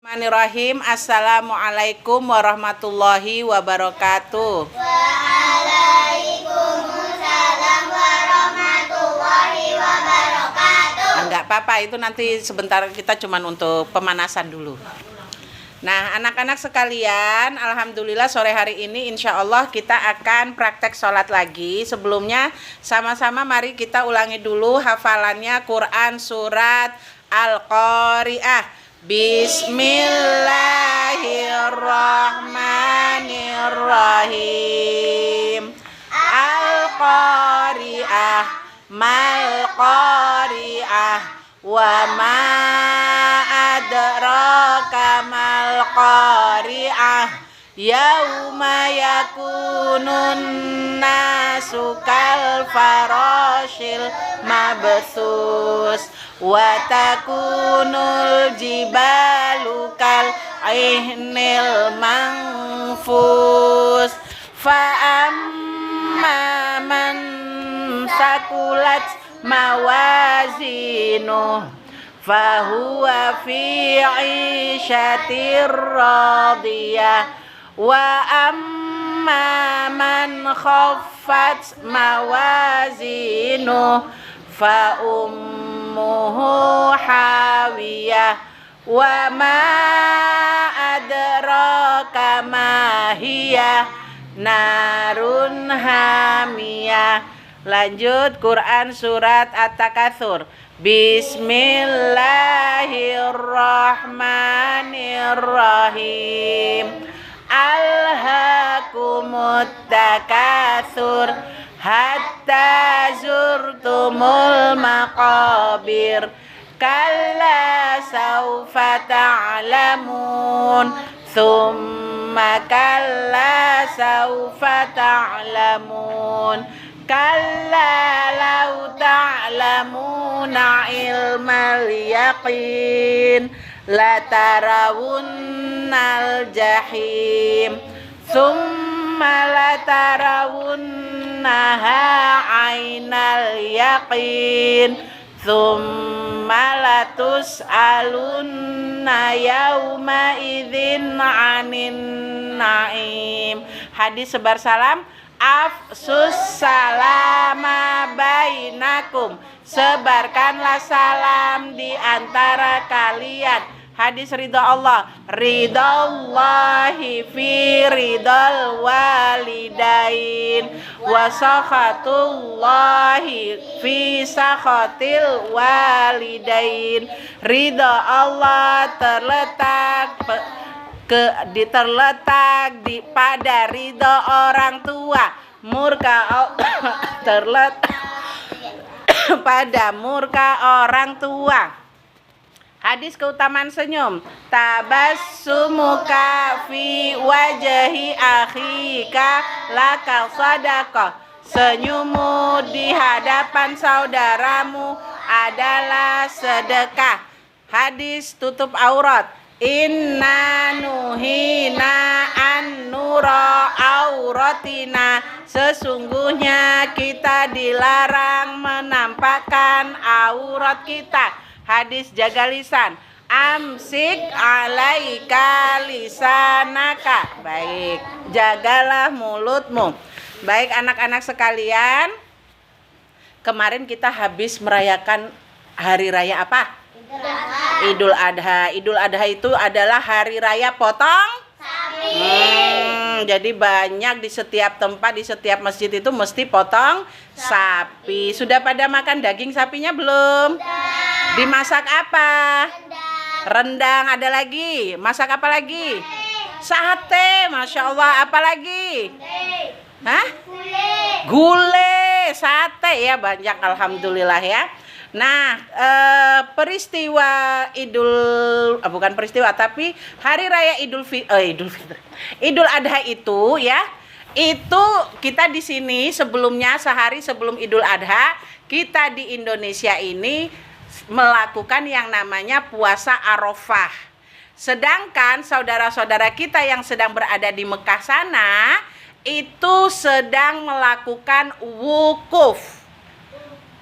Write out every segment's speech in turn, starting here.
Bismillahirrahmanirrahim. Assalamualaikum warahmatullahi wabarakatuh. Waalaikumsalam warahmatullahi wabarakatuh. Enggak apa-apa, itu nanti sebentar, kita cuman untuk pemanasan dulu. Nah, anak-anak sekalian, alhamdulillah sore hari ini insya Allah kita akan praktek sholat lagi. Sebelumnya sama-sama mari kita ulangi dulu hafalannya Quran surat Al-Qari'ah. Bismillahirrahmanirrahim. Al-Qari'ah, mal-Qari'ah, wa ma adraka mal-Qari'ah. Yauma yakunun nasu kal farashil mabthus wa takunul jibalu kal ihnil manfus fa amma man sakulat mawazinu fahuwa fi 'ishatir radiyah wa amma man khaffat mawazinu fa ummuhu hawiyah wa ma adraka ma hiya narun hamiyah. Lanjut Quran surat At-Takatsur. Bismillahirrahmanirrahim. Alhaakumut takatsur hatta zurtumul maqabir kalla saufa ta'lamun thumma kalla saufa ta'lamun kalla law ta'lamuna ilmal yaqin latarawunnal jahim thumma latarawunnaha ainal yaqin thumma latus'alunna yawma idzin 'anin na'im. Hadis sebar salam. Afsus salama bainakum, sebarkanlah salam di antara kalian. Hadis ridha Allah, ridallahi fi ridal walidain wa sakhatullahi fi sakhatil walidain. Ridha Allah terletak pada ridha orang tua, murka Allah terletak pada murka orang tua. Hadis keutamaan senyum. Tabassumuka fi wajhi akhika laka sadaqah. Senyummu di hadapan saudaramu adalah sedekah. Hadis tutup aurat. Inna nuhina an nura auratina. Sesungguhnya kita dilarang menampakkan aurat kita. Hadis jaga lisan. Amsik alaika lisanaka. Baik, jagalah mulutmu. Baik anak-anak sekalian, kemarin kita habis merayakan hari raya apa? Idul Adha. Idul Adha itu adalah hari raya potong sapi. Jadi banyak di setiap tempat, di setiap masjid itu mesti potong sapi. Sudah pada makan daging sapinya belum? Dimasak apa? Rendang. Ada lagi? Masak apa lagi? Sate. Masya Allah. Apa lagi? Hah? Gulai. Sate ya, banyak alhamdulillah ya. Nah, peristiwa bukan peristiwa, tapi hari raya Idul Adha itu ya, itu kita di sini sebelumnya, sehari sebelum Idul Adha, kita di Indonesia ini melakukan yang namanya puasa Arafah. Sedangkan saudara-saudara kita yang sedang berada di Mekah sana itu sedang melakukan wukuf.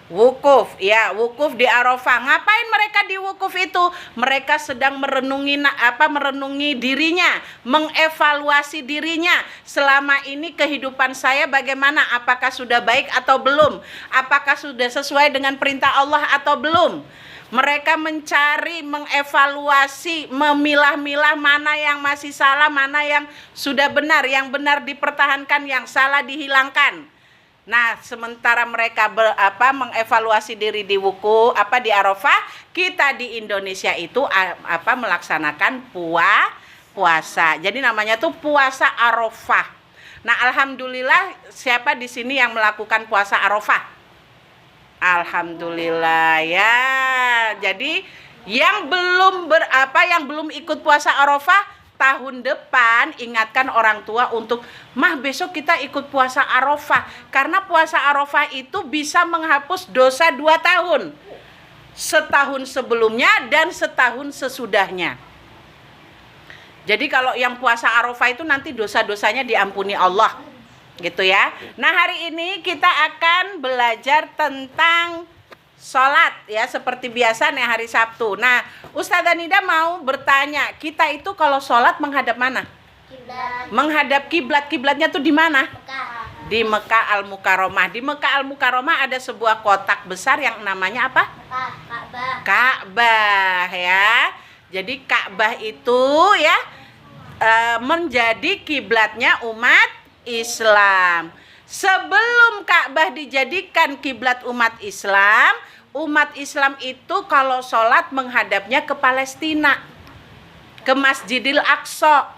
Wukuf, ya, wukuf di Arafah. Ngapain mereka di wukuf itu? Mereka sedang merenungi dirinya, mengevaluasi dirinya. Selama ini kehidupan saya bagaimana? Apakah sudah baik atau belum? Apakah sudah sesuai dengan perintah Allah atau belum? Mereka mencari, mengevaluasi, memilah-milah mana yang masih salah, mana yang sudah benar, yang benar dipertahankan, yang salah dihilangkan. Nah, sementara mereka mengevaluasi diri di di Arafah, kita di Indonesia itu melaksanakan puasa. Jadi namanya tuh puasa Arafah. Nah, alhamdulillah siapa di sini yang melakukan puasa Arafah? Alhamdulillah ya. Jadi yang belum ikut puasa Arafah, tahun depan ingatkan orang tua untuk besok kita ikut puasa Arafah, karena puasa Arafah itu bisa menghapus dosa 2 tahun, setahun sebelumnya dan setahun sesudahnya. Jadi kalau yang puasa Arafah itu nanti dosa-dosanya diampuni Allah, gitu ya. Nah, hari ini kita akan belajar tentang sholat ya, seperti biasa nih hari Sabtu. Nah, Ustazah Nida mau bertanya, kita itu kalau sholat menghadap mana? Kiblat. Menghadap kiblat. Kiblatnya tuh di mana? Mekah. Di Mekah Al-Mukarramah. Di Mekah Al-Mukarramah ada sebuah kotak besar yang namanya apa? Ka'bah. Ka'bah ya. Jadi Ka'bah itu ya menjadi kiblatnya umat Islam. Sebelum Ka'bah dijadikan kiblat umat Islam itu kalau sholat menghadapnya ke Palestina, ke Masjidil Aqsa.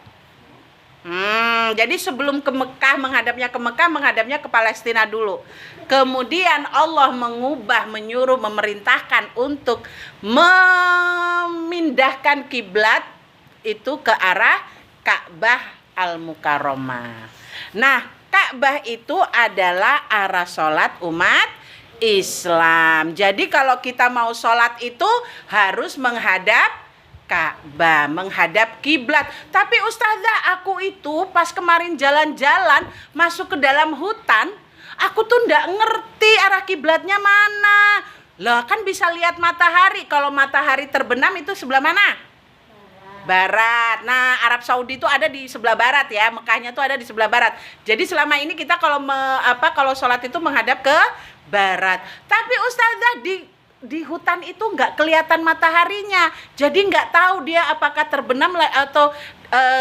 Jadi sebelum ke Mekah, menghadapnya ke Palestina dulu. Kemudian Allah menyuruh, memerintahkan untuk memindahkan kiblat itu ke arah Ka'bah Al-Mukarramah. Nah, Ka'bah itu adalah arah sholat umat Islam. Jadi kalau kita mau sholat itu harus menghadap Ka'bah, menghadap kiblat. Tapi Ustazah, aku itu pas kemarin jalan-jalan masuk ke dalam hutan, aku tuh nggak ngerti arah kiblatnya mana. Lah kan bisa lihat matahari. Kalau matahari terbenam itu sebelah mana? Barat. Nah, Arab Saudi itu ada di sebelah barat ya, Mekahnya tuh ada di sebelah barat. Jadi selama ini kita kalau sholat itu menghadap ke barat. Tapi Ustazah di hutan itu nggak kelihatan mataharinya, jadi nggak tahu dia apakah terbenam atau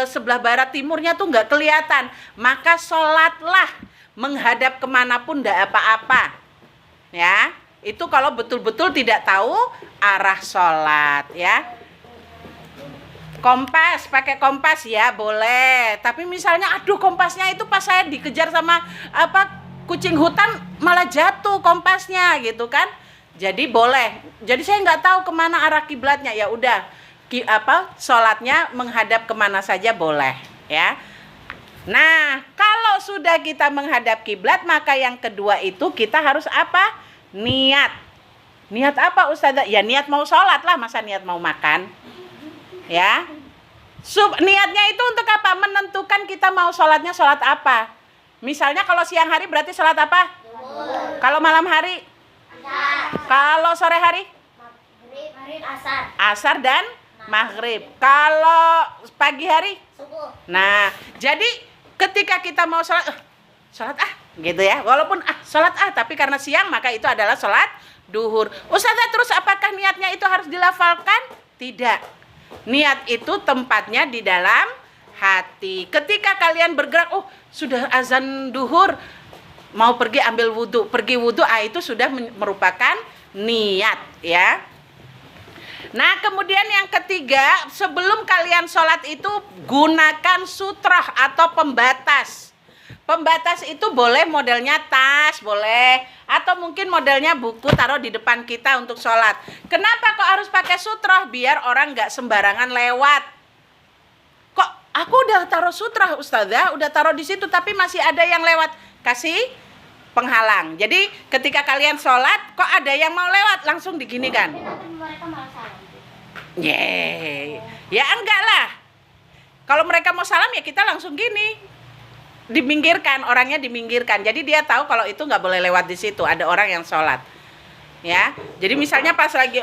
sebelah barat timurnya tuh nggak kelihatan. Maka sholatlah menghadap kemanapun nggak apa-apa. Ya, itu kalau betul-betul tidak tahu arah sholat ya. Pakai kompas ya boleh. Tapi misalnya kompasnya itu pas saya dikejar sama kucing hutan malah jatuh kompasnya gitu kan. Jadi boleh. Jadi saya nggak tahu kemana arah kiblatnya, ya udah sholatnya menghadap kemana saja boleh ya. Nah, kalau sudah kita menghadap kiblat, maka yang kedua itu kita harus apa? Niat. Niat apa Ustazah? Ya niat mau sholat lah, masa niat mau makan? Ya, niatnya itu untuk apa? Menentukan kita mau sholatnya sholat apa. Misalnya kalau siang hari berarti sholat apa? Zuhur. Kalau malam hari? Asar. Kalau sore hari? Maghrib. Asar. Asar dan maghrib. Kalau pagi hari? Subuh. Nah, jadi ketika kita mau sholat gitu ya. Walaupun sholat tapi karena siang maka itu adalah sholat duhur. Ustazah, terus apakah niatnya itu harus dilafalkan? Tidak. Niat itu tempatnya di dalam hati. Ketika kalian bergerak, sudah azan duhur, mau pergi ambil wudhu, itu sudah merupakan niat ya. Nah, kemudian yang ketiga, sebelum kalian sholat itu gunakan sutrah atau pembatas. Pembatas itu boleh modelnya tas, boleh, atau mungkin modelnya buku taruh di depan kita untuk sholat. Kenapa kok harus pakai sutrah? Biar orang nggak sembarangan lewat. Kok aku udah taruh sutrah Ustazah, udah taruh di situ, tapi masih ada yang lewat. Kasih penghalang. Jadi ketika kalian sholat, kok ada yang mau lewat, langsung diginikan. Mereka malah salam. Ya enggak lah. Kalau mereka mau salam ya kita langsung gini. Diminggirkan, orangnya diminggirkan. Jadi dia tahu kalau itu nggak boleh lewat di situ. Ada orang yang sholat. Ya. Jadi misalnya pas lagi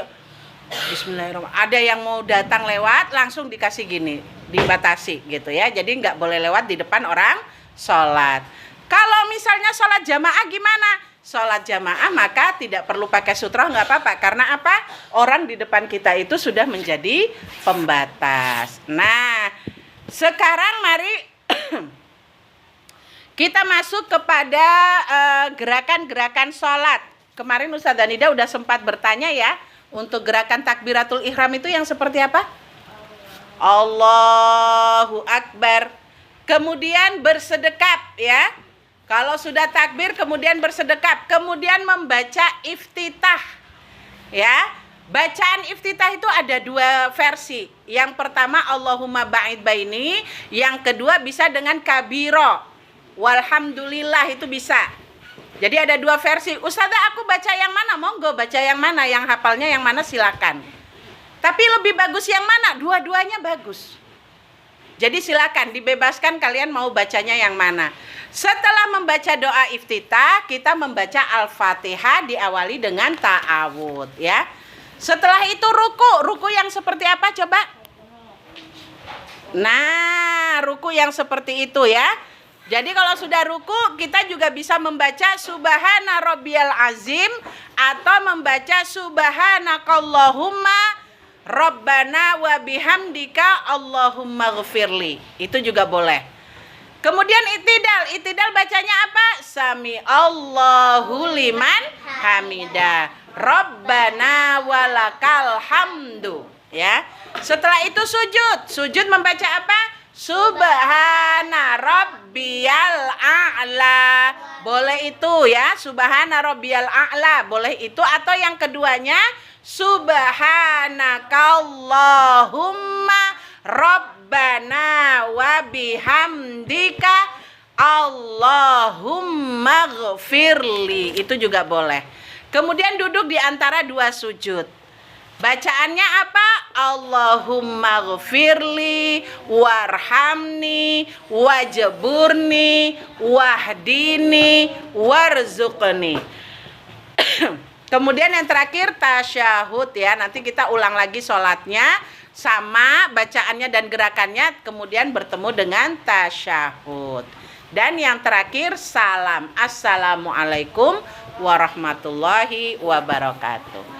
Bismillahirrahmanirrahim, ada yang mau datang lewat langsung dikasih gini, dibatasi gitu ya. Jadi nggak boleh lewat di depan orang sholat. Kalau misalnya sholat jamaah gimana? Sholat jamaah maka tidak perlu pakai sutroh, nggak apa-apa. Karena apa? Orang di depan kita itu sudah menjadi pembatas. Nah, sekarang mari kita masuk kepada gerakan-gerakan sholat. Kemarin Ustazah Nida udah sempat bertanya ya, untuk gerakan takbiratul ihram itu yang seperti apa? Allahu Akbar. Kemudian bersedekap ya. Kalau sudah takbir kemudian bersedekap, kemudian membaca iftitah. Ya. Bacaan iftitah itu ada dua versi. Yang pertama Allahumma ba'id baini, yang kedua bisa dengan kabiro. Walhamdulillah itu bisa. Jadi ada dua versi. Ustazah aku baca yang mana? Monggo baca yang mana, yang hafalnya yang mana silakan. Tapi lebih bagus yang mana? Dua-duanya bagus. Jadi silakan dibebaskan kalian mau bacanya yang mana. Setelah membaca doa iftitah, kita membaca Al-Fatihah diawali dengan ta'awud ya. Setelah itu ruku yang seperti apa coba? Nah, ruku yang seperti itu ya. Jadi kalau sudah ruku, kita juga bisa membaca Subhana Rabbiyal Azim atau membaca Subhanakallahumma Rabbana wa bihamdika Allahumma ghfirli. Itu juga boleh. Kemudian itidal bacanya apa? Sami Allahu liman hamidah. Rabbana walakal hamdu. Ya. Setelah itu sujud membaca apa? Subhana rabbiyal a'la. Boleh itu ya, subhana rabbiyal a'la, boleh itu. Atau yang keduanya subhanakallahumma rabbana wa bihamdika Allahumma ghfirli. Itu juga boleh. Kemudian duduk di antara dua sujud. Bacaannya apa? Allahumma ghfirli warhamni wajburni wahdini warzuqni. Kemudian yang terakhir tasyahud ya. Nanti kita ulang lagi sholatnya sama bacaannya dan gerakannya, kemudian bertemu dengan tasyahud. Dan yang terakhir salam. Assalamualaikum warahmatullahi wabarakatuh.